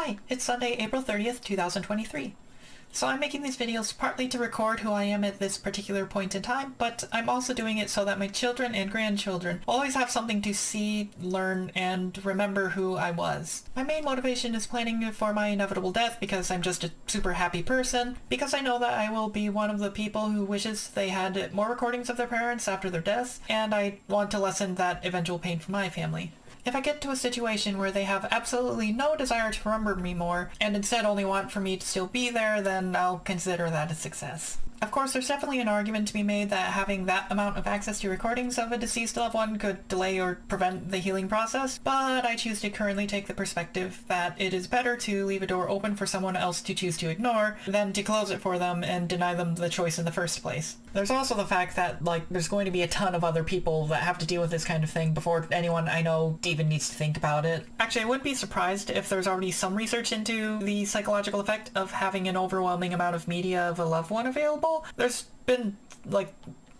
Hi, it's Sunday, April 30th, 2023. So I'm making these videos partly to record who I am at this particular point in time, but I'm also doing it so that my children and grandchildren will always have something to see, learn, and remember who I was. My main motivation is planning for my inevitable death because I'm just a super happy person, because I know that I will be one of the people who wishes they had more recordings of their parents after their deaths, and I want to lessen that eventual pain for my family. If I get to a situation where they have absolutely no desire to remember me more, and instead only want for me to still be there, then I'll consider that a success. Of course, there's definitely an argument to be made that having that amount of access to recordings of a deceased loved one could delay or prevent the healing process, but I choose to currently take the perspective that it is better to leave a door open for someone else to choose to ignore than to close it for them and deny them the choice in the first place. There's also the fact that, there's going to be a ton of other people that have to deal with this kind of thing before anyone I know even needs to think about it. Actually, I wouldn't be surprised if there's already some research into the psychological effect of having an overwhelming amount of media of a loved one available. There's been,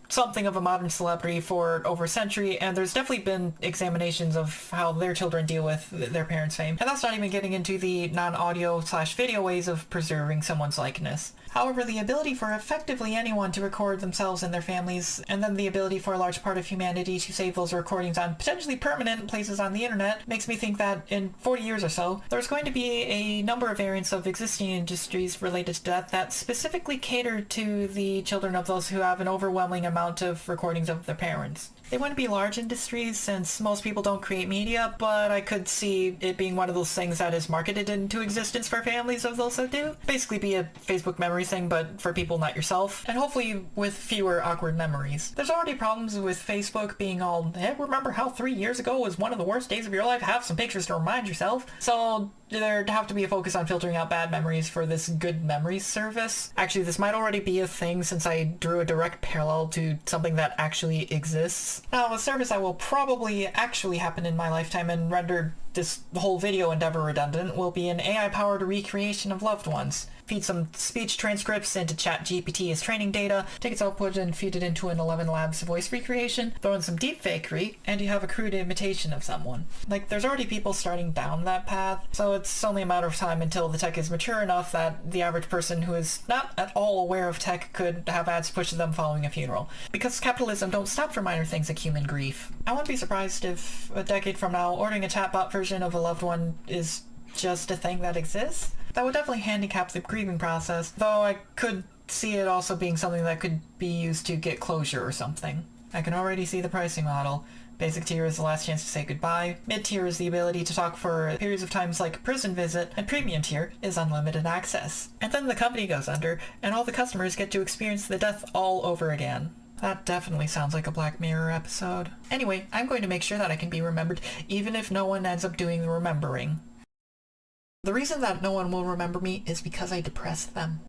something of a modern celebrity for over a century, and there's definitely been examinations of how their children deal with their parents' fame. And that's not even getting into the non-audio/video ways of preserving someone's likeness. However, the ability for effectively anyone to record themselves and their families, and then the ability for a large part of humanity to save those recordings on potentially permanent places on the internet, makes me think that in 40 years or so, there's going to be a number of variants of existing industries related to death that specifically cater to the children of those who have an overwhelming amount of recordings of their parents. They wouldn't be large industries since most people don't create media, but I could see it being one of those things that is marketed into existence for families of those that do. Basically be a Facebook memories thing, but for people not yourself, and hopefully with fewer awkward memories. There's already problems with Facebook being all, hey, remember how 3 years ago was one of the worst days of your life? Have some pictures to remind yourself. So there'd have to be a focus on filtering out bad memories for this good memories service. Actually, this might already be a thing since I drew a direct parallel to something that actually exists. Now, a service that will probably actually happen in my lifetime and render this whole video endeavor redundant will be an AI-powered recreation of loved ones. Feed some speech transcripts into ChatGPT as training data, take its output and feed it into an 11 Labs voice recreation, throw in some deepfakery, and you have a crude imitation of someone. There's already people starting down that path, so it's only a matter of time until the tech is mature enough that the average person who is not at all aware of tech could have ads pushed to them following a funeral. Because capitalism don't stop for minor things like human grief. I wouldn't be surprised if a decade from now, ordering a chatbot version of a loved one is just a thing that exists. That would definitely handicap the grieving process, though I could see it also being something that could be used to get closure or something. I can already see the pricing model. Basic tier is the last chance to say goodbye, mid-tier is the ability to talk for periods of times like a prison visit, and premium tier is unlimited access. And then the company goes under, and all the customers get to experience the death all over again. That definitely sounds like a Black Mirror episode. Anyway, I'm going to make sure that I can be remembered, even if no one ends up doing the remembering. The reason that no one will remember me is because I depress them.